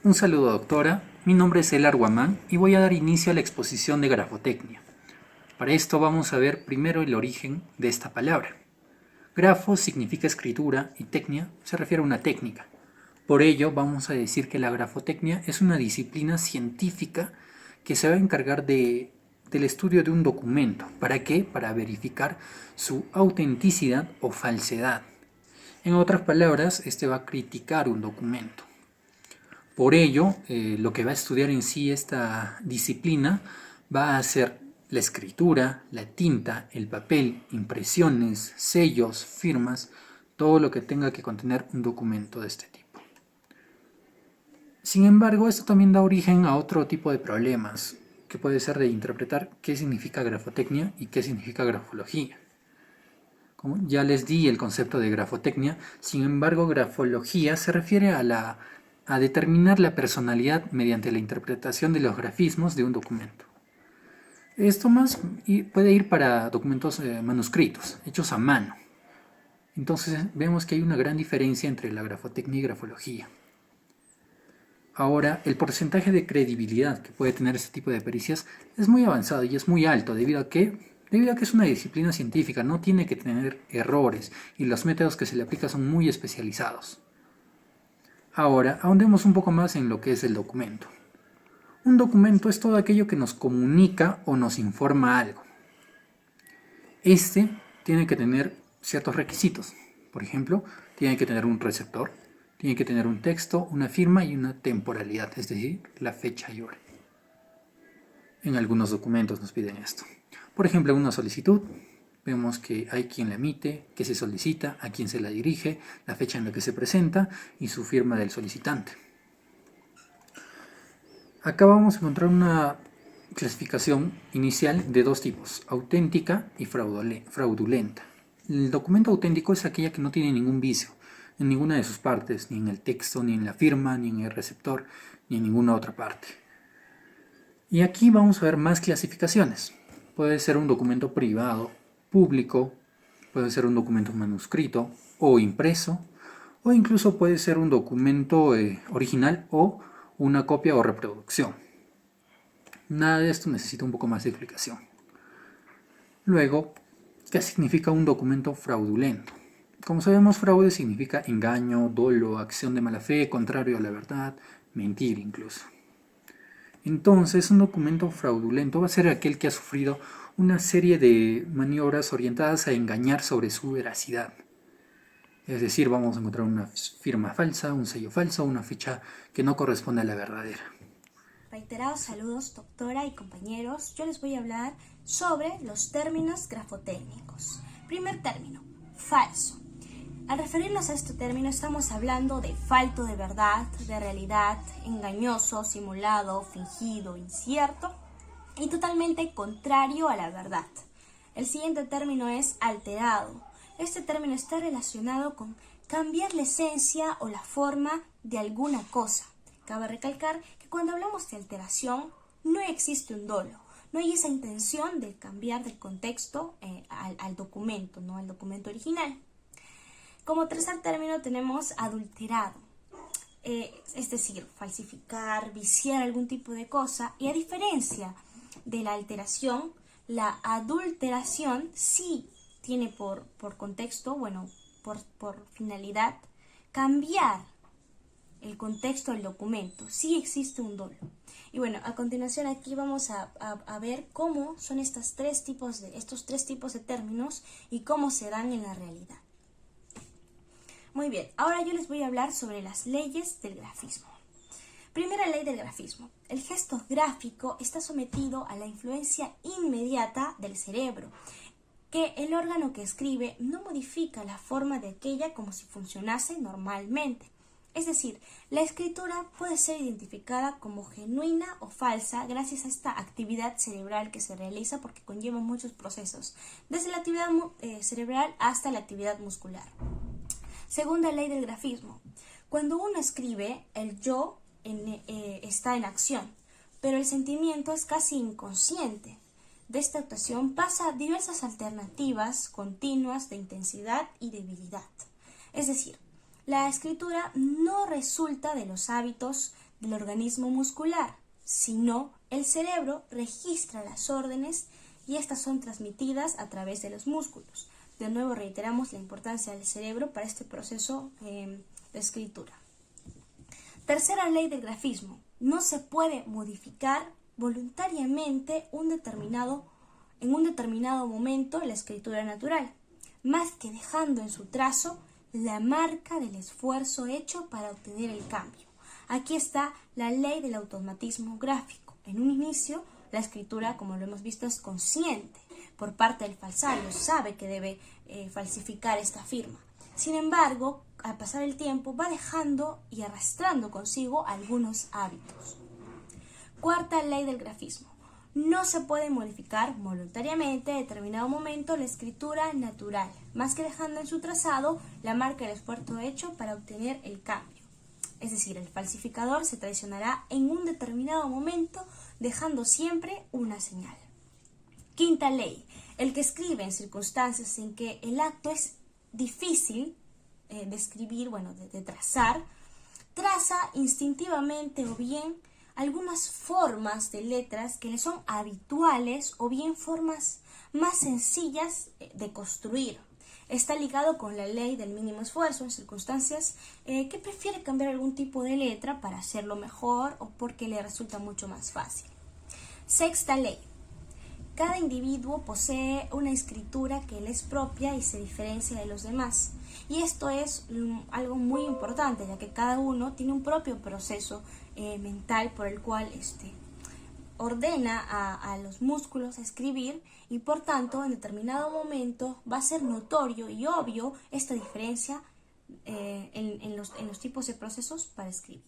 Un saludo, doctora. Mi nombre es Elar Guamán y voy a dar inicio a la exposición de grafotecnia. Para esto vamos a ver primero el origen de esta palabra. Grafo significa escritura y tecnia se refiere a una técnica. Por ello vamos a decir que la grafotecnia es una disciplina científica que se va a encargar del estudio de un documento. ¿Para qué? Para verificar su autenticidad o falsedad. En otras palabras, este va a criticar un documento. Por ello, lo que va a estudiar en sí esta disciplina va a ser la escritura, la tinta, el papel, impresiones, sellos, firmas, todo lo que tenga que contener un documento de este tipo. Sin embargo, esto también da origen a otro tipo de problemas, que puede ser de interpretar qué significa grafotecnia y qué significa grafología. Como ya les di el concepto de grafotecnia, sin embargo, grafología se refiere a determinar la personalidad mediante la interpretación de los grafismos de un documento. Esto más puede ir para documentos manuscritos, hechos a mano. Entonces vemos que hay una gran diferencia entre la grafotecnia y grafología. Ahora, el porcentaje de credibilidad que puede tener este tipo de pericias es muy avanzado y es muy alto, debido a que es una disciplina científica, no tiene que tener errores y los métodos que se le aplican son muy especializados. Ahora, ahondemos un poco más en lo que es el documento. Un documento es todo aquello que nos comunica o nos informa algo. Este tiene que tener ciertos requisitos. Por ejemplo, tiene que tener un receptor, tiene que tener un texto, una firma y una temporalidad, es decir, la fecha y hora. En algunos documentos nos piden esto. Por ejemplo, una solicitud, vemos que hay quien la emite, que se solicita, a quién se la dirige, la fecha en la que se presenta y su firma del solicitante. Acá vamos a encontrar una clasificación inicial de dos tipos, auténtica y fraudulenta. El documento auténtico es aquella que no tiene ningún vicio en ninguna de sus partes, ni en el texto, ni en la firma, ni en el receptor, ni en ninguna otra parte. Y aquí vamos a ver más clasificaciones. Puede ser un documento privado, público, puede ser un documento manuscrito o impreso, o incluso puede ser un documento original o una copia o reproducción. Nada de esto necesita un poco más de explicación. Luego, ¿qué significa un documento fraudulento? Como sabemos, fraude significa engaño, dolo, acción de mala fe, contrario a la verdad, mentir incluso. Entonces, un documento fraudulento va a ser aquel que ha sufrido una serie de maniobras orientadas a engañar sobre su veracidad. Es decir, vamos a encontrar una firma falsa, un sello falso, una fecha que no corresponde a la verdadera. Reiterados saludos, doctora y compañeros. Yo les voy a hablar sobre los términos grafotécnicos. Primer término, falso. Al referirnos a este término estamos hablando de falto de verdad, de realidad, engañoso, simulado, fingido, incierto y totalmente contrario a la verdad. El siguiente término es alterado. Este término está relacionado con cambiar la esencia o la forma de alguna cosa. Cabe recalcar que cuando hablamos de alteración no existe un dolo, no hay esa intención de cambiar del contexto al documento, no al documento original. Como tercer término tenemos adulterado, es decir, falsificar, viciar algún tipo de cosa, y a diferencia de la alteración, la adulteración sí tiene por contexto, por finalidad, cambiar el contexto del documento. Sí existe un dolo. Y bueno, a continuación aquí vamos a ver cómo son estos tres tipos de términos y cómo se dan en la realidad. Muy bien, ahora yo les voy a hablar sobre las leyes del grafismo. Primera ley del grafismo. El gesto gráfico está sometido a la influencia inmediata del cerebro, que el órgano que escribe no modifica la forma de aquella como si funcionase normalmente. Es decir, la escritura puede ser identificada como genuina o falsa gracias a esta actividad cerebral que se realiza porque conlleva muchos procesos, desde la actividad cerebral hasta la actividad muscular. Segunda ley del grafismo. Cuando uno escribe, el yo está en acción, pero el sentimiento es casi inconsciente. De esta actuación pasa a diversas alternativas continuas de intensidad y debilidad. Es decir, la escritura no resulta de los hábitos del organismo muscular, sino el cerebro registra las órdenes y estas son transmitidas a través de los músculos. De nuevo reiteramos la importancia del cerebro para este proceso de escritura. Tercera ley del grafismo. No se puede modificar voluntariamente en un determinado momento la escritura natural, más que dejando en su trazo la marca del esfuerzo hecho para obtener el cambio. Aquí está la ley del automatismo gráfico. En un inicio, la escritura, como lo hemos visto, es consciente por parte del falsario, sabe que debe falsificar esta firma. Sin embargo, al pasar el tiempo, va dejando y arrastrando consigo algunos hábitos. Cuarta ley del grafismo. No se puede modificar voluntariamente en determinado momento la escritura natural, más que dejando en su trazado la marca del esfuerzo hecho para obtener el cambio. Es decir, el falsificador se traicionará en un determinado momento, dejando siempre una señal. Quinta ley. El que escribe en circunstancias en que el acto es difícil de escribir, de trazar, traza instintivamente o bien algunas formas de letras que le son habituales o bien formas más sencillas de construir. Está ligado con la ley del mínimo esfuerzo en circunstancias que prefiere cambiar algún tipo de letra para hacerlo mejor o porque le resulta mucho más fácil. Sexta ley. Cada individuo posee una escritura que le es propia y se diferencia de los demás. Y esto es algo muy importante, ya que cada uno tiene un propio proceso mental por el cual ordena a los músculos a escribir y por tanto en determinado momento va a ser notorio y obvio esta diferencia en los tipos de procesos para escribir.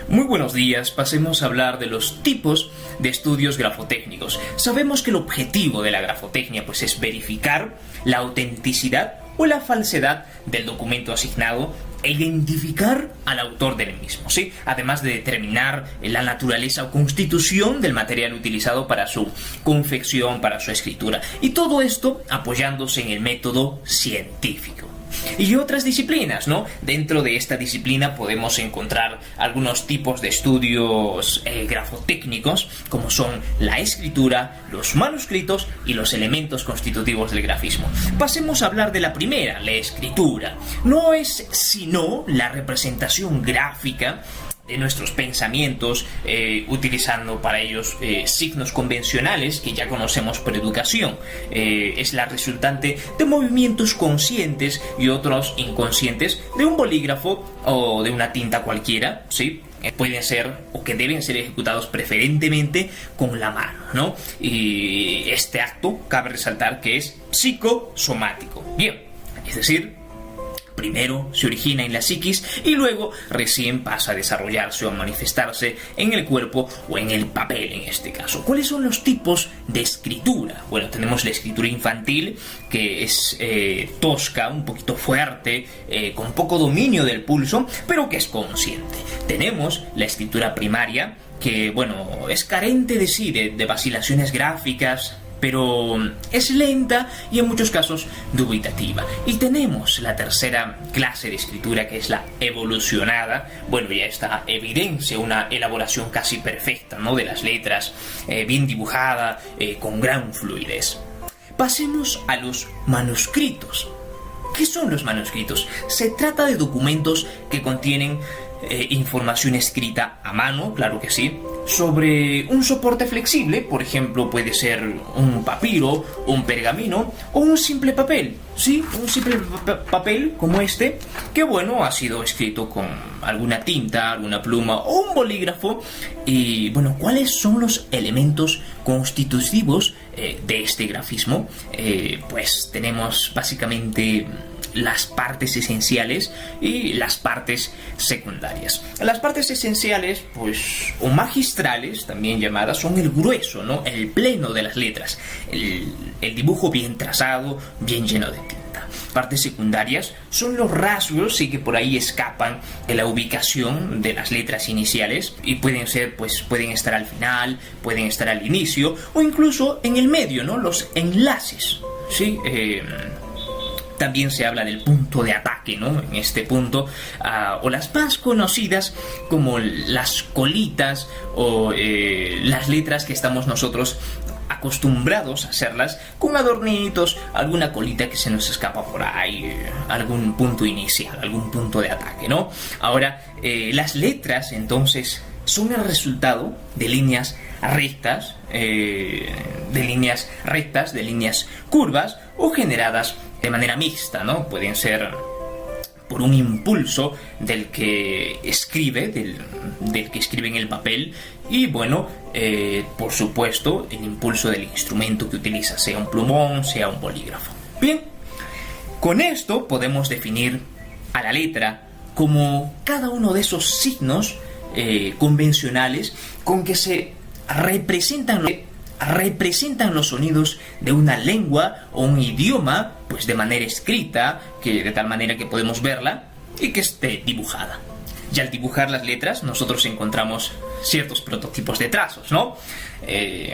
Muy buenos días, pasemos a hablar de los tipos de estudios grafotécnicos. Sabemos que el objetivo de la grafotecnia pues, es verificar la autenticidad o la falsedad del documento asignado e identificar al autor del mismo, ¿sí? Además de determinar la naturaleza o constitución del material utilizado para su confección, para su escritura. Y todo esto apoyándose en el método científico. Y otras disciplinas, ¿no? Dentro de esta disciplina podemos encontrar algunos tipos de estudios grafotécnicos, como son la escritura, los manuscritos y los elementos constitutivos del grafismo. Pasemos a hablar de la primera, la escritura. No es sino la representación gráfica de nuestros pensamientos, utilizando para ellos signos convencionales que ya conocemos por educación. Es la resultante de movimientos conscientes y otros inconscientes de un bolígrafo o de una tinta cualquiera, ¿sí? Pueden ser o que deben ser ejecutados preferentemente con la mano, ¿no? Y este acto cabe resaltar que es psicosomático. Bien, es decir, primero se origina en la psiquis y luego recién pasa a desarrollarse o a manifestarse en el cuerpo o en el papel en este caso. ¿Cuáles son los tipos de escritura? Bueno, tenemos la escritura infantil, que es tosca, un poquito fuerte, con poco dominio del pulso, pero que es consciente. Tenemos la escritura primaria, que bueno, es carente de sí, de vacilaciones gráficas, pero es lenta y en muchos casos dubitativa. Y tenemos la tercera clase de escritura, que es la evolucionada. Bueno, ya está evidencia una elaboración casi perfecta, ¿no? De las letras, bien dibujada, con gran fluidez. Pasemos a los manuscritos. ¿Qué son los manuscritos? Se trata de documentos que contienen información escrita a mano, claro que sí, sobre un soporte flexible. Por ejemplo, puede ser un papiro, un pergamino o un simple papel, sí, un simple papel como este, que bueno, ha sido escrito con alguna tinta, alguna pluma o un bolígrafo. Y bueno, ¿cuáles son los elementos constitutivos de este grafismo? Pues tenemos básicamente las partes esenciales y las partes secundarias. Las partes esenciales, pues, o magistrales, también llamadas, son el grueso, ¿no? El pleno de las letras, el dibujo bien trazado, bien lleno de tinta. Partes secundarias son los rasgos, sí, que por ahí escapan de la ubicación de las letras iniciales y pueden ser, pues, pueden estar al final, pueden estar al inicio o incluso en el medio, ¿no? Los enlaces, ¿sí? También se habla del punto de ataque, ¿no? En este punto, o las más conocidas como las colitas o las letras que estamos nosotros acostumbrados a hacerlas con adornitos, alguna colita que se nos escapa por ahí, algún punto inicial, algún punto de ataque, ¿no? Ahora, las letras entonces son el resultado de líneas rectas, de líneas curvas o generadas de manera mixta, ¿no? Pueden ser por un impulso del que escribe, del que escribe en el papel, y bueno, por supuesto, el impulso del instrumento que utiliza, sea un plumón, sea un bolígrafo. Bien, con esto podemos definir a la letra como cada uno de esos signos convencionales con que se representan los sonidos de una lengua o un idioma, pues de manera escrita, de tal manera que podemos verla y que esté dibujada. Y al dibujar las letras nosotros encontramos ciertos prototipos de trazos, ¿no?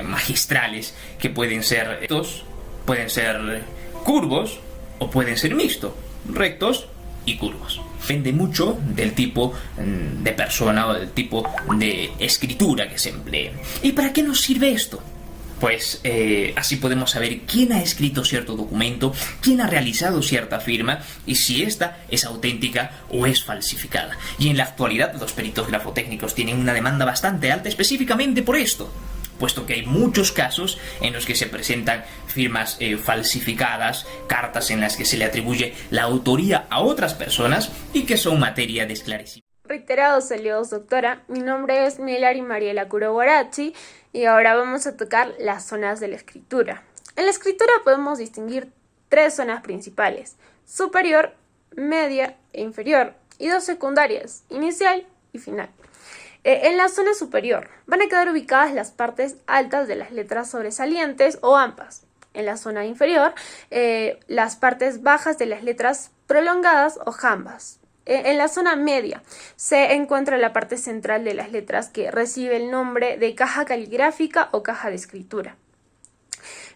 Magistrales, que pueden ser rectos, pueden ser curvos o pueden ser mixtos, rectos y curvos. Depende mucho del tipo de persona o del tipo de escritura que se emplee. ¿Y para qué nos sirve esto? Pues así podemos saber quién ha escrito cierto documento, quién ha realizado cierta firma y si ésta es auténtica o es falsificada. Y en la actualidad los peritos grafotécnicos tienen una demanda bastante alta específicamente por esto, puesto que hay muchos casos en los que se presentan firmas falsificadas, cartas en las que se le atribuye la autoría a otras personas y que son materia de esclarecimiento. Reiterados saludos, doctora. Mi nombre es Milari Mariela Kuroborachi y ahora vamos a tocar las zonas de la escritura. En la escritura podemos distinguir 3 zonas principales: superior, media e inferior, y 2 secundarias: inicial y final. En la zona superior van a quedar ubicadas las partes altas de las letras sobresalientes o ambas. En la zona inferior, las partes bajas de las letras prolongadas o jambas. En la zona media se encuentra la parte central de las letras que recibe el nombre de caja caligráfica o caja de escritura.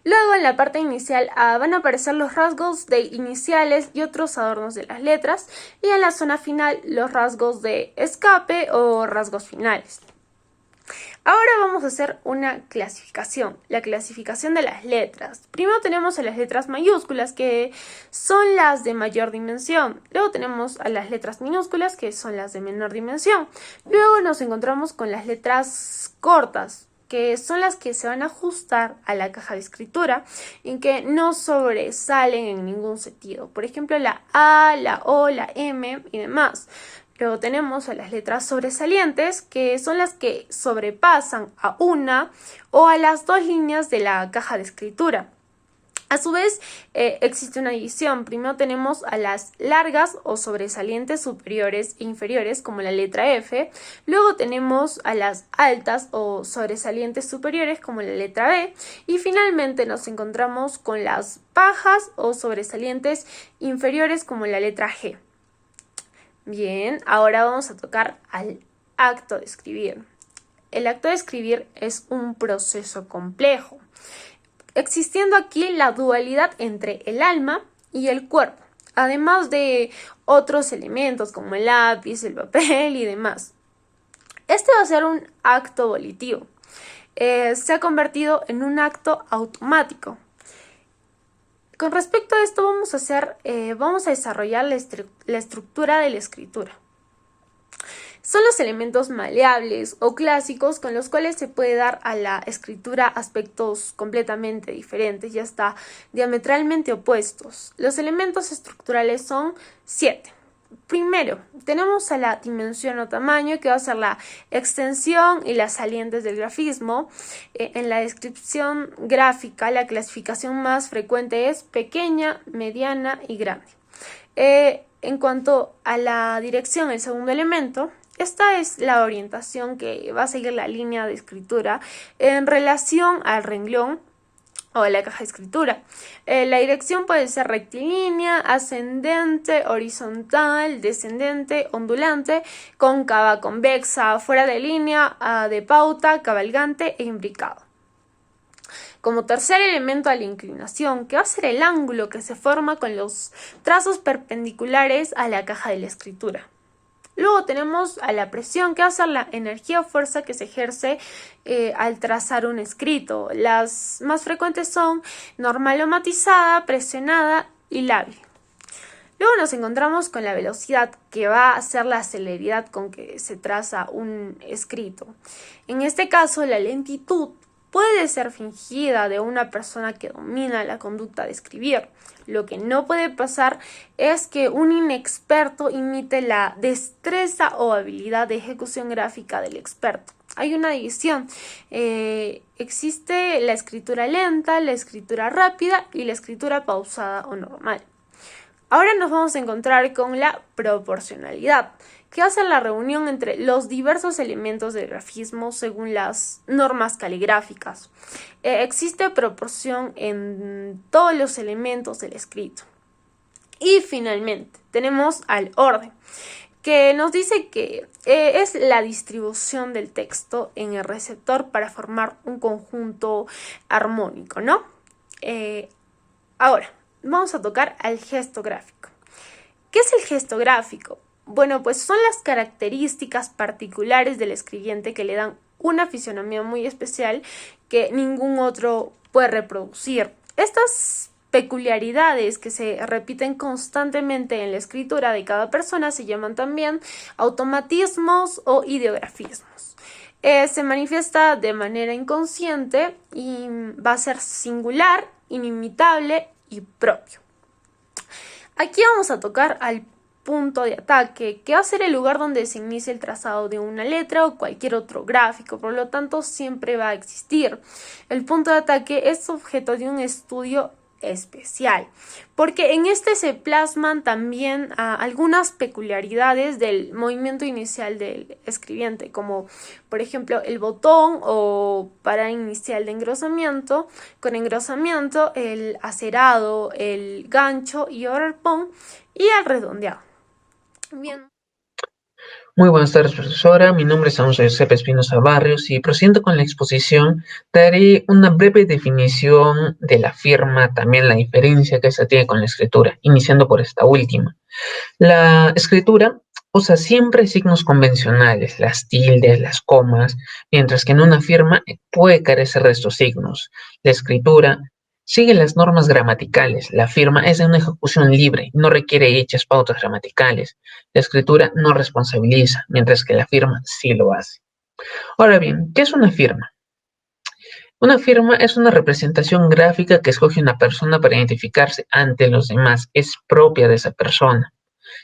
Luego, en la parte inicial van a aparecer los rasgos de iniciales y otros adornos de las letras, y en la zona final los rasgos de escape o rasgos finales. Ahora vamos a hacer una clasificación, la clasificación de las letras. Primero tenemos a las letras mayúsculas, que son las de mayor dimensión. Luego tenemos a las letras minúsculas, que son las de menor dimensión. Luego nos encontramos con las letras cortas, que son las que se van a ajustar a la caja de escritura y que no sobresalen en ningún sentido. Por ejemplo, la A, la O, la M y demás. Luego tenemos a las letras sobresalientes, que son las que sobrepasan a una o a las 2 líneas de la caja de escritura. A su vez, existe una división. Primero tenemos a las largas o sobresalientes superiores e inferiores, como la letra F. Luego tenemos a las altas o sobresalientes superiores, como la letra B. Y finalmente nos encontramos con las bajas o sobresalientes inferiores, como la letra G. Bien, ahora vamos a tocar al acto de escribir. El acto de escribir es un proceso complejo, existiendo aquí la dualidad entre el alma y el cuerpo, además de otros elementos como el lápiz, el papel y demás. Este va a ser un acto volitivo. Se ha convertido en un acto automático. Con respecto a esto vamos a desarrollar la estructura de la escritura. Son los elementos maleables o clásicos con los cuales se puede dar a la escritura aspectos completamente diferentes y hasta diametralmente opuestos. Los elementos estructurales son 7. Primero, tenemos a la dimensión o tamaño, que va a ser la extensión y las salientes del grafismo. En la descripción gráfica, la clasificación más frecuente es pequeña, mediana y grande. En cuanto a la dirección, el segundo elemento, esta es la orientación que va a seguir la línea de escritura en relación al renglón o la caja de escritura. La dirección puede ser rectilínea, ascendente, horizontal, descendente, ondulante, cóncava, convexa, fuera de línea, de pauta, cabalgante e imbricado. como tercer elemento a la inclinación, que va a ser el ángulo que se forma con los trazos perpendiculares a la caja de la escritura. Luego tenemos a la presión, que va a ser la energía o fuerza que se ejerce al trazar un escrito. Las más frecuentes son normal o matizada, presionada y lábil. Luego nos encontramos con la velocidad, que va a ser la celeridad con que se traza un escrito. En este caso, la lentitud puede ser fingida de una persona que domina la conducta de escribir. Lo que no puede pasar es que un inexperto imite la destreza o habilidad de ejecución gráfica del experto. Hay una división. Existe la escritura lenta, la escritura rápida y la escritura pausada o normal. Ahora nos vamos a encontrar con la proporcionalidad, que hace la reunión entre los diversos elementos del grafismo según las normas caligráficas. Existe proporción en todos los elementos del escrito. Y finalmente tenemos al orden, que nos dice que es la distribución del texto en el receptor para formar un conjunto armónico, ¿no? Ahora, vamos a tocar al gesto gráfico. ¿Qué es el gesto gráfico? Bueno, pues son las características particulares del escribiente que le dan una fisonomía muy especial que ningún otro puede reproducir. Estas peculiaridades que se repiten constantemente en la escritura de cada persona se llaman también automatismos o ideografismos. Se manifiesta de manera inconsciente y va a ser singular, inimitable y propio. Aquí vamos a tocar al punto de ataque, que va a ser el lugar donde se inicia el trazado de una letra o cualquier otro gráfico, por lo tanto siempre va a existir. El punto de ataque es objeto de un estudio especial, porque en este se plasman también algunas peculiaridades del movimiento inicial del escribiente, como por ejemplo el botón o para inicial de engrosamiento, con engrosamiento, el acerado, el gancho y ahora el arpón y el redondeado. Bien. Muy buenas tardes, profesora. Mi nombre es Alonso Josep Espinosa Barrios y prosiguiendo con la exposición, daré una breve definición de la firma, también la diferencia que se tiene con la escritura, iniciando por esta última. La escritura usa siempre signos convencionales, las tildes, las comas, mientras que en una firma puede carecer de estos signos. La escritura sigue las normas gramaticales. La firma es de una ejecución libre, no requiere dichas pautas gramaticales. La escritura no responsabiliza, mientras que la firma sí lo hace. Ahora bien, ¿qué es una firma? Una firma es una representación gráfica que escoge una persona para identificarse ante los demás. Es propia de esa persona,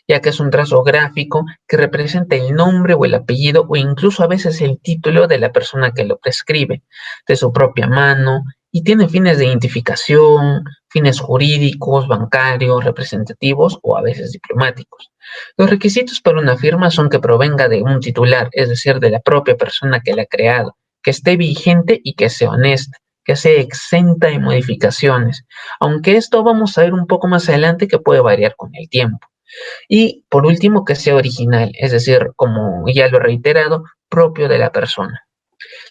ya que es un trazo gráfico que representa el nombre o el apellido o incluso a veces el título de la persona que lo prescribe, de su propia mano, y tiene fines de identificación, fines jurídicos, bancarios, representativos o a veces diplomáticos. Los requisitos para una firma son que provenga de un titular, es decir, de la propia persona que la ha creado, que esté vigente y que sea honesta, que sea exenta de modificaciones, aunque esto vamos a ver un poco más adelante que puede variar con el tiempo. Y por último, que sea original, es decir, como ya lo he reiterado, propio de la persona.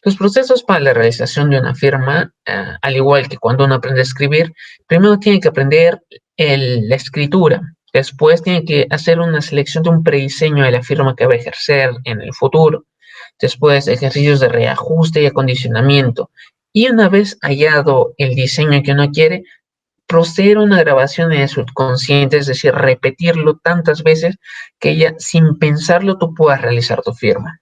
Los procesos para la realización de una firma, al igual que cuando uno aprende a escribir, primero tiene que aprender la escritura, después tiene que hacer una selección de un prediseño de la firma que va a ejercer en el futuro, después ejercicios de reajuste y acondicionamiento, y una vez hallado el diseño que uno quiere, proceder a una grabación en el subconsciente, es decir, repetirlo tantas veces que ya sin pensarlo tú puedas realizar tu firma.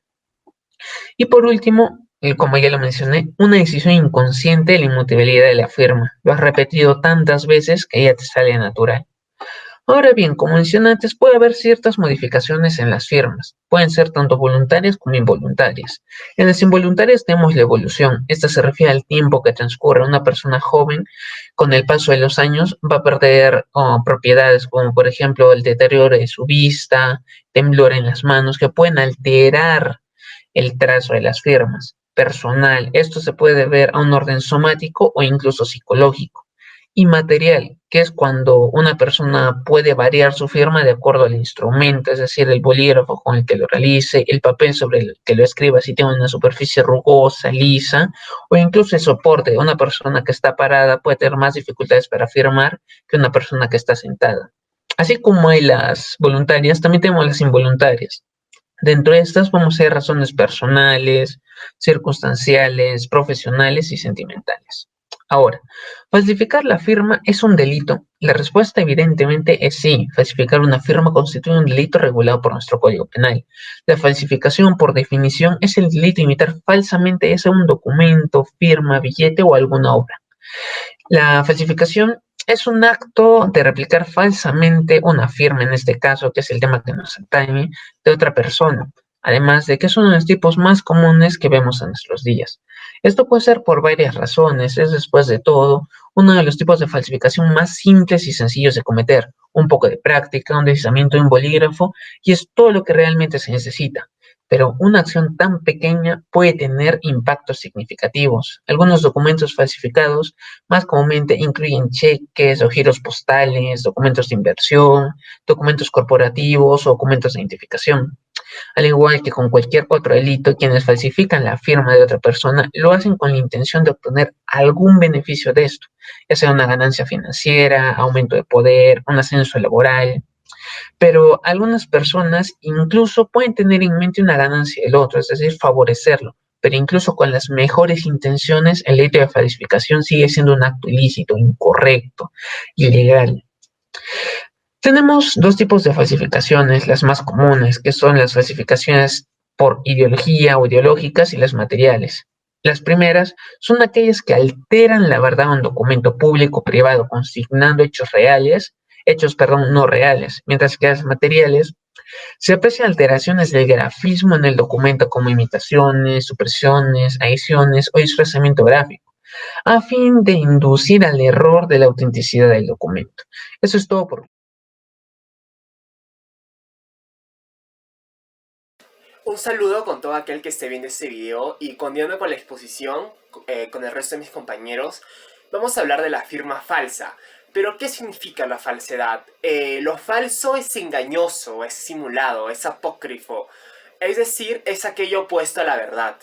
Y por último, como ya lo mencioné, una decisión inconsciente de la inmutabilidad de la firma. Lo has repetido tantas veces que ya te sale natural. Ahora bien, como mencioné antes, puede haber ciertas modificaciones en las firmas. Pueden ser tanto voluntarias como involuntarias. En las involuntarias tenemos la evolución. Esta se refiere al tiempo que transcurre. Una persona joven, con el paso de los años, va a perder propiedades como, por ejemplo, el deterioro de su vista, temblor en las manos, que pueden alterar el trazo de las firmas. Personal, esto se puede ver a un orden somático o incluso psicológico. Y material, que es cuando una persona puede variar su firma de acuerdo al instrumento, es decir, el bolígrafo con el que lo realice, el papel sobre el que lo escriba si tiene una superficie rugosa, lisa, o incluso el soporte. Una persona que está parada puede tener más dificultades para firmar que una persona que está sentada. Así como hay las voluntarias, también tenemos las involuntarias. Dentro de estas podemos ser razones personales, circunstanciales, profesionales y sentimentales. Ahora, ¿falsificar la firma es un delito? La respuesta evidentemente es sí. Falsificar una firma constituye un delito regulado por nuestro Código Penal. La falsificación, por definición, es el delito de imitar falsamente ese un documento, firma, billete o alguna obra. La falsificación es un acto de replicar falsamente una firma, en este caso, que es el tema que nos atañe, de otra persona. Además de que es uno de los tipos más comunes que vemos en nuestros días. Esto puede ser por varias razones. Es, después de todo, uno de los tipos de falsificación más simples y sencillos de cometer. Un poco de práctica, un deslizamiento de un bolígrafo, y es todo lo que realmente se necesita. Pero una acción tan pequeña puede tener impactos significativos. Algunos documentos falsificados más comúnmente incluyen cheques o giros postales, documentos de inversión, documentos corporativos o documentos de identificación. Al igual que con cualquier otro delito, quienes falsifican la firma de otra persona lo hacen con la intención de obtener algún beneficio de esto, ya sea una ganancia financiera, aumento de poder, un ascenso laboral. Pero algunas personas incluso pueden tener en mente una ganancia del otro, es decir, favorecerlo. Pero incluso con las mejores intenciones, el delito de falsificación sigue siendo un acto ilícito, incorrecto, ilegal. Tenemos dos tipos de falsificaciones, las más comunes, que son las falsificaciones por ideología o ideológicas y las materiales. Las primeras son aquellas que alteran la verdad de un documento público o privado, consignando hechos, no reales, mientras que las materiales se aprecian alteraciones del grafismo en el documento como imitaciones, supresiones, adiciones o disfrazamiento gráfico, a fin de inducir al error de la autenticidad del documento. Eso es todo por Un saludo con todo aquel que esté viendo este video y continuando con la exposición, con el resto de mis compañeros, vamos a hablar de la firma falsa. Pero, ¿qué significa la falsedad? Lo falso es engañoso, es simulado, es apócrifo, es decir, es aquello opuesto a la verdad.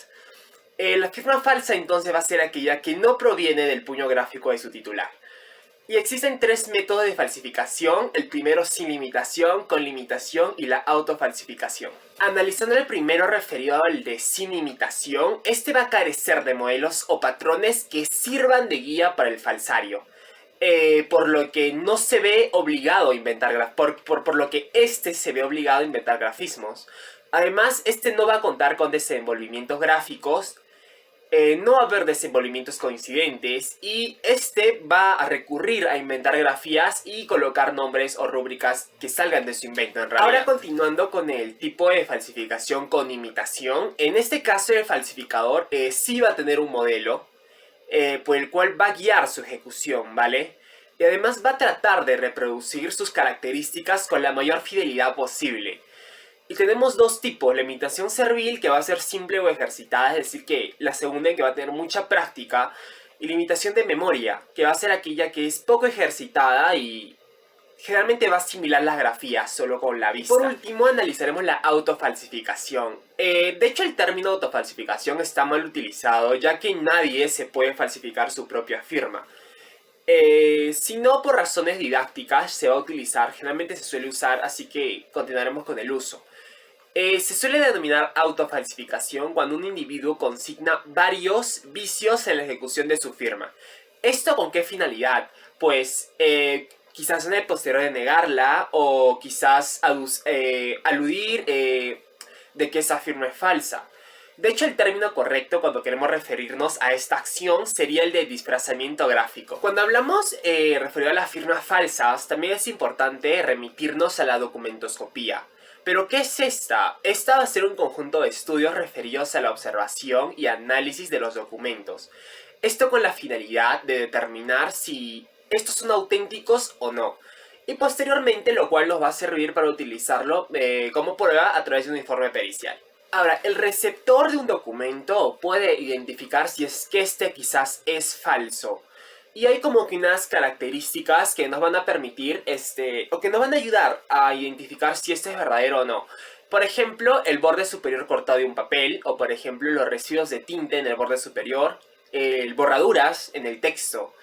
La firma falsa entonces va a ser aquella que no proviene del puño gráfico de su titular. Y existen tres métodos de falsificación, el primero sin limitación, con limitación y la autofalsificación. Analizando el primero referido al de sin limitación, este va a carecer de modelos o patrones que sirvan de guía para el falsario. Por lo que no se ve obligado a inventar, por lo que este se ve obligado a inventar grafismos. Además, este no va a contar con desenvolvimientos gráficos, no va a haber desenvolvimientos coincidentes y este va a recurrir a inventar grafías y colocar nombres o rúbricas que salgan de su invento en realidad. Ahora continuando con el tipo de falsificación con imitación, en este caso el falsificador sí va a tener un modelo por el cual va a guiar su ejecución, ¿vale? Y además va a tratar de reproducir sus características con la mayor fidelidad posible. Y tenemos dos tipos, la imitación servil, que va a ser simple o ejercitada, es decir, que la segunda en que va a tener mucha práctica, y la imitación de memoria, que va a ser aquella que es poco ejercitada y generalmente va a asimilar las grafías solo con la vista. Por último, analizaremos la autofalsificación. De hecho, el término autofalsificación está mal utilizado, ya que nadie se puede falsificar su propia firma. Si no por razones didácticas se va a utilizar, generalmente se suele usar, así que continuaremos con el uso. Se suele denominar autofalsificación cuando un individuo consigna varios vicios en la ejecución de su firma. ¿Esto con qué finalidad? Pues quizás en el posterior de negarla o quizás aludir de que esa firma es falsa. De hecho, el término correcto cuando queremos referirnos a esta acción sería el de disfrazamiento gráfico. Cuando hablamos referido a las firmas falsas, también es importante remitirnos a la documentoscopía. ¿Pero qué es esta? Esta va a ser un conjunto de estudios referidos a la observación y análisis de los documentos. Esto con la finalidad de determinar si estos son auténticos o no. Y posteriormente, lo cual nos va a servir para utilizarlo como prueba a través de un informe pericial. Ahora, el receptor de un documento puede identificar si es que este quizás es falso. Y hay como que unas características que nos van a permitir, o que nos van a ayudar a identificar si este es verdadero o no. Por ejemplo, el borde superior cortado de un papel, o por ejemplo los residuos de tinte en el borde superior, borraduras en el texto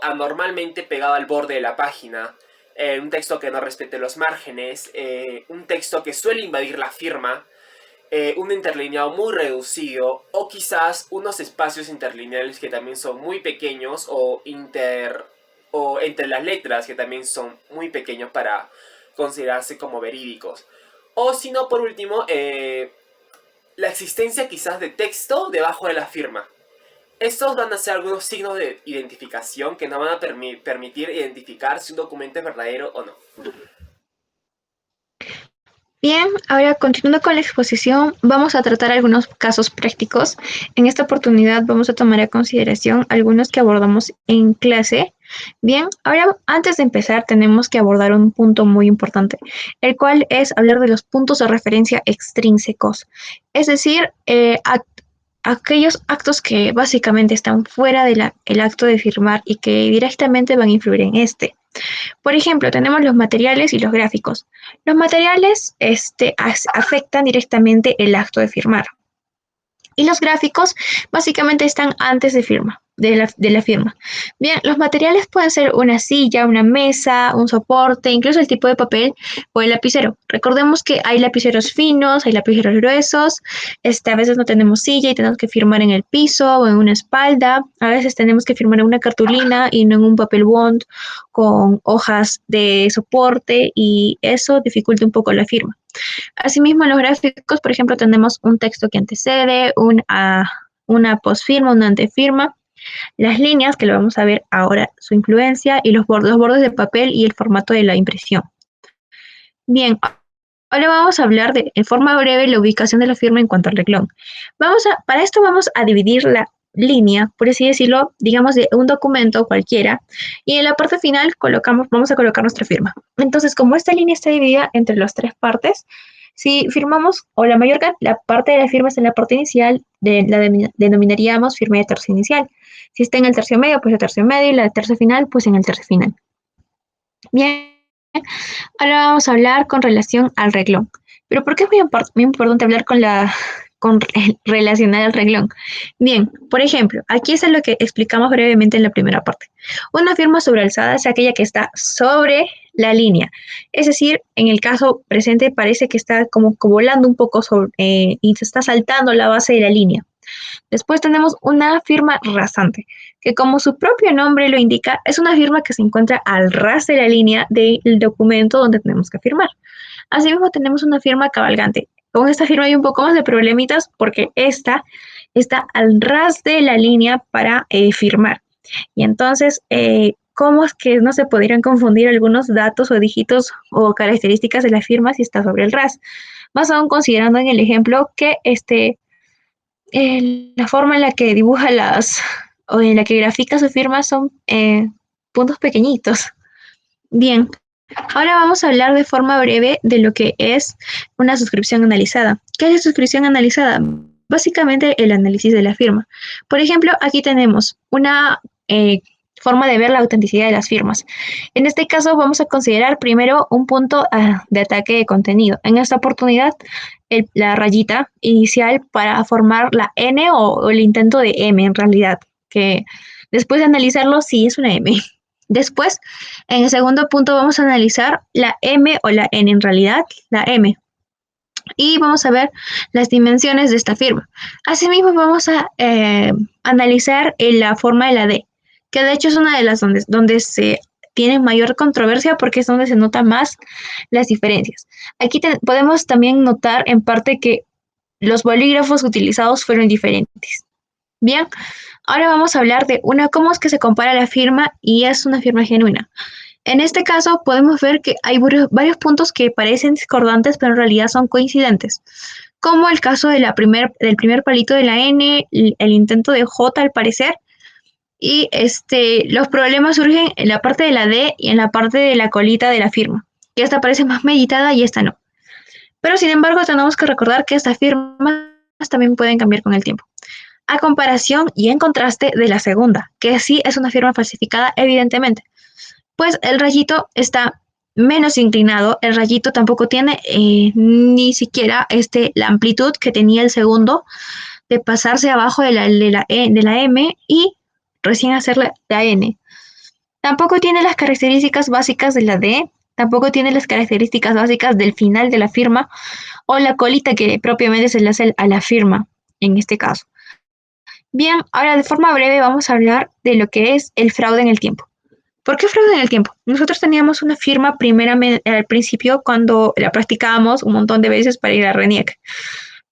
anormalmente pegado al borde de la página, un texto que no respete los márgenes, un texto que suele invadir la firma, un interlineado muy reducido, o quizás unos espacios interlineales que también son muy pequeños, o entre las letras que también son muy pequeños para considerarse como verídicos. O si no, por último, la existencia quizás de texto debajo de la firma. Estos van a ser algunos signos de identificación que nos van a permitir identificar si un documento es verdadero o no. Bien, ahora continuando con la exposición, vamos a tratar algunos casos prácticos. En esta oportunidad vamos a tomar a consideración algunos que abordamos en clase. Bien, ahora antes de empezar tenemos que abordar un punto muy importante, el cual es hablar de los puntos de referencia extrínsecos, es decir, aquellos actos que básicamente están fuera del acto de firmar y que directamente van a influir en este. Por ejemplo, tenemos los materiales y los gráficos. Los materiales afectan directamente el acto de firmar. Y los gráficos básicamente están antes de la firma. Bien, los materiales pueden ser una silla, una mesa, un soporte, incluso el tipo de papel o el lapicero. Recordemos que hay lapiceros finos, hay lapiceros gruesos. A veces no tenemos silla y tenemos que firmar en el piso o en una espalda. A veces tenemos que firmar en una cartulina y no en un papel bond con hojas de soporte, y eso dificulta un poco la firma. Asimismo, en los gráficos, por ejemplo, tenemos un texto que antecede, una posfirma, una antefirma, las líneas, que lo vamos a ver ahora, su influencia, y los bordes de papel y el formato de la impresión. Bien, ahora vamos a hablar en forma breve la ubicación de la firma en cuanto al renglón. Para esto vamos a dividir la línea, por así decirlo, digamos de un documento cualquiera, y en la parte final vamos a colocar nuestra firma. Entonces, como esta línea está dividida entre las tres partes, si firmamos, o la parte de la firma está en la parte inicial, la denominaríamos firma de tercio inicial. Si está en el tercio medio, pues el tercio medio, y la de tercio final, pues en el tercio final. Bien, ahora vamos a hablar con relación al renglón. Pero ¿por qué es muy importante hablar relacionar al renglón? Bien, por ejemplo, aquí es lo que explicamos brevemente en la primera parte. Una firma sobrealzada es aquella que está sobre la línea. Es decir, en el caso presente parece que está como volando un poco y se está saltando la base de la línea. Después tenemos una firma rasante, que como su propio nombre lo indica, es una firma que se encuentra al ras de la línea del documento donde tenemos que firmar. Asimismo, tenemos una firma cabalgante. Con esta firma hay un poco más de problemitas porque esta está al ras de la línea para firmar. Y entonces, ¿cómo es que no se podrían confundir algunos datos o dígitos o características de la firma si está sobre el ras? Más aún considerando en el ejemplo que la forma en la que dibuja o en la que grafica su firma son puntos pequeñitos. Bien, ahora vamos a hablar de forma breve de lo que es una suscripción analizada. ¿Qué es suscripción analizada? Básicamente el análisis de la firma. Por ejemplo, aquí tenemos una forma de ver la autenticidad de las firmas. En este caso vamos a considerar primero un punto de ataque de contenido. En esta oportunidad, la rayita inicial para formar la N o el intento de M en realidad, que después de analizarlo sí es una M. Después, en el segundo punto vamos a analizar la M o la N en realidad, la M. Y vamos a ver las dimensiones de esta firma. Asimismo vamos a analizar la forma de la D, que de hecho es una de las donde se tiene mayor controversia porque es donde se notan más las diferencias. Aquí podemos también notar en parte que los bolígrafos utilizados fueron diferentes. Bien, ahora vamos a hablar de cómo es que se compara la firma y es una firma genuina. En este caso podemos ver que hay varios puntos que parecen discordantes, pero en realidad son coincidentes, como el caso del primer palito de la N, el intento de J al parecer, y los problemas surgen en la parte de la D y en la parte de la colita de la firma, que esta parece más meditada y esta no. Pero sin embargo tenemos que recordar que estas firmas también pueden cambiar con el tiempo. a comparación y en contraste de la segunda, que sí es una firma falsificada, evidentemente. Pues el rayito está menos inclinado, el rayito tampoco tiene ni siquiera la amplitud que tenía el segundo de pasarse abajo de la M y recién hacer la N. Tampoco tiene las características básicas de la D, tampoco tiene las características básicas del final de la firma o la colita que propiamente se le hace a la firma en este caso. Bien, ahora de forma breve vamos a hablar de lo que es el fraude en el tiempo. ¿Por qué fraude en el tiempo? Nosotros teníamos una firma primeramente al principio cuando la practicábamos un montón de veces para ir a RENIEC.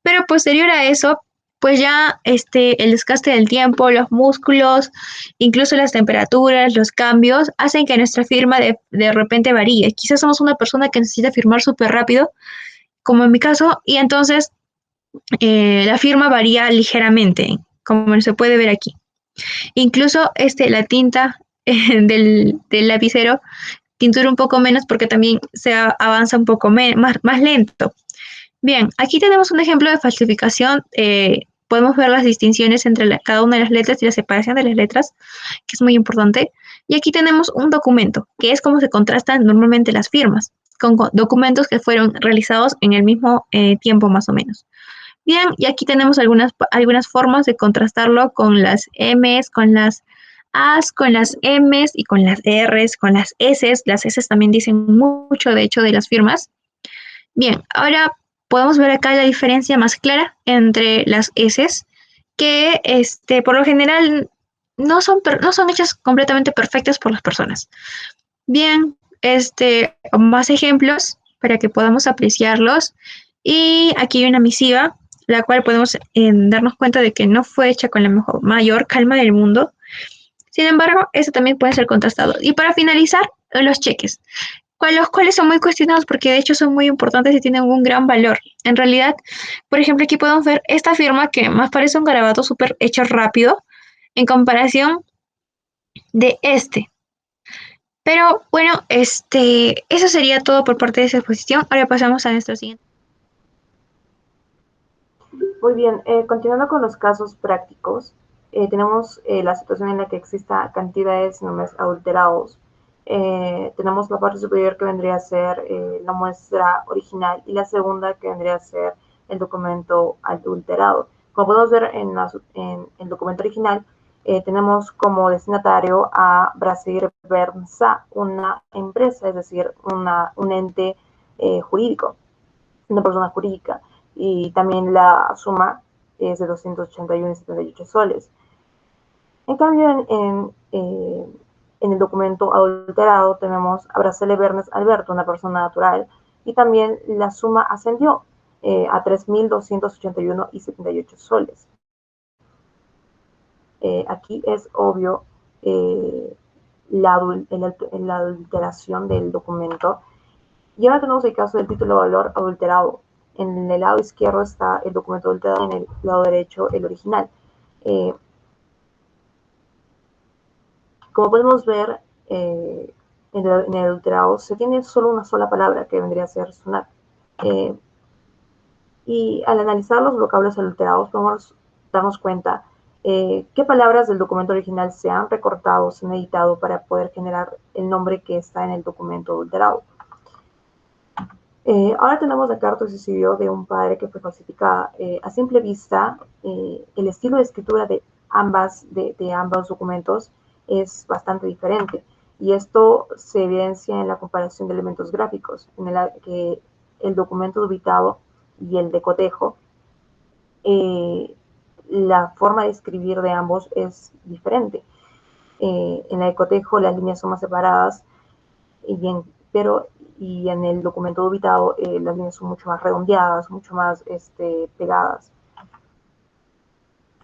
Pero posterior a eso, pues ya el desgaste del tiempo, los músculos, incluso las temperaturas, los cambios, hacen que nuestra firma de repente varíe. Quizás somos una persona que necesita firmar súper rápido, como en mi caso, y entonces la firma varía ligeramente, como se puede ver aquí. Incluso la tinta del lapicero tintura un poco menos porque también se avanza un poco más lento. Bien, aquí tenemos un ejemplo de falsificación. Podemos ver las distinciones entre cada una de las letras y la separación de las letras, que es muy importante. Y aquí tenemos un documento, que es como se contrastan normalmente las firmas, con documentos que fueron realizados en el mismo tiempo más o menos. Bien, y aquí tenemos algunas formas de contrastarlo con las M's, con las A's, con las M's y con las R's, con las S's. Las S's también dicen mucho, de hecho, de las firmas. Bien, ahora podemos ver acá la diferencia más clara entre las S's, que por lo general no son hechas completamente perfectas por las personas. Bien, más ejemplos para que podamos apreciarlos. Y aquí hay una misiva, la cual podemos darnos cuenta de que no fue hecha con la mayor calma del mundo. Sin embargo, eso también puede ser contrastado. Y para finalizar, los cheques, los cuales son muy cuestionados porque de hecho son muy importantes y tienen un gran valor. En realidad, por ejemplo, aquí podemos ver esta firma que más parece un garabato súper hecho rápido en comparación de este. Pero bueno, eso sería todo por parte de esa exposición. Ahora pasamos a nuestro siguiente. Muy bien, continuando con los casos prácticos, tenemos la situación en la que exista cantidades de nombres adulterados. Tenemos la parte superior que vendría a ser la muestra original y la segunda que vendría a ser el documento adulterado. Como podemos ver en el documento original, tenemos como destinatario a Brasir Bernsa, una empresa, es decir, un ente jurídico, una persona jurídica, y también la suma es de 281,78 soles. En cambio, en el documento adulterado tenemos a Bracele Bernes Alberto, una persona natural, y también la suma ascendió a 3.281,78 soles. Aquí es obvio la adulteración del documento. Y ahora tenemos el caso del título de valor adulterado. En el lado izquierdo está el documento adulterado, en el lado derecho el original. Como podemos ver, en el adulterado se tiene solo una sola palabra que vendría a ser sonar. Y al analizar los vocablos adulterados podemos darnos cuenta qué palabras del documento original se han recortado, se han editado para poder generar el nombre que está en el documento adulterado. Ahora tenemos la carta de suicidio de un padre que fue falsificada. A simple vista, el estilo de escritura de ambos documentos es bastante diferente, y esto se evidencia en la comparación de elementos gráficos, en el que el documento dubitado y el de cotejo, la forma de escribir de ambos es diferente. En el de cotejo las líneas son más separadas, y en el documento dubitado las líneas son mucho más redondeadas, mucho más pegadas.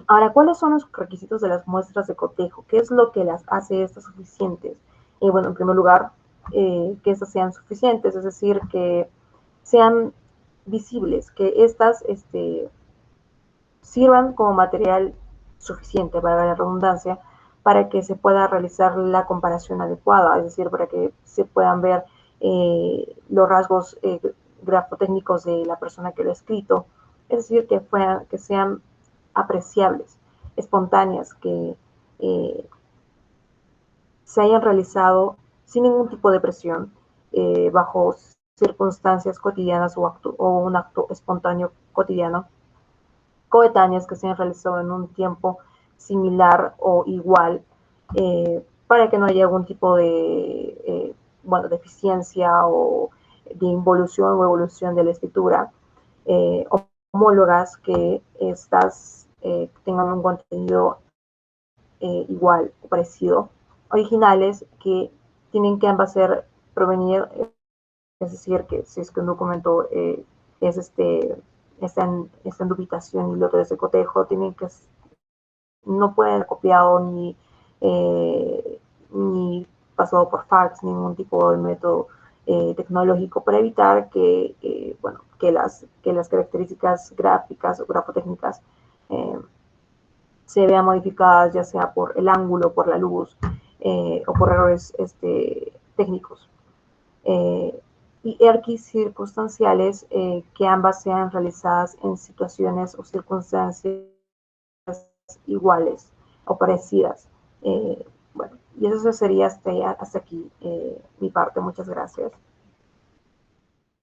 Ahora, ¿cuáles son los requisitos de las muestras de cotejo? ¿Qué es lo que las hace estas suficientes? Bueno, en primer lugar, que estas sean suficientes, es decir, que sean visibles, que estas sirvan como material suficiente, para la redundancia, para que se pueda realizar la comparación adecuada, es decir, para que se puedan ver los rasgos grafotécnicos de la persona que lo ha escrito, es decir, que sean apreciables. espontáneas que se hayan realizado sin ningún tipo de presión, bajo circunstancias cotidianas o un acto espontáneo cotidiano, coetáneas que se hayan realizado en un tiempo similar o igual, para que no haya algún tipo de deficiencia o de involución o evolución de la escritura, homólogas que estas tengan un contenido igual o parecido, originales que tienen que ambas provenir, es decir, que si es que un documento está en dubitación y el otro es de cotejo, no pueden ser copiado ni pasado por fax, ningún tipo de método tecnológico, para evitar que las características gráficas o grafotécnicas se vean modificadas, ya sea por el ángulo, por la luz, o por errores técnicos. Y circunstanciales, que ambas sean realizadas en situaciones o circunstancias iguales o parecidas. Y eso sería hasta aquí mi parte. Muchas gracias.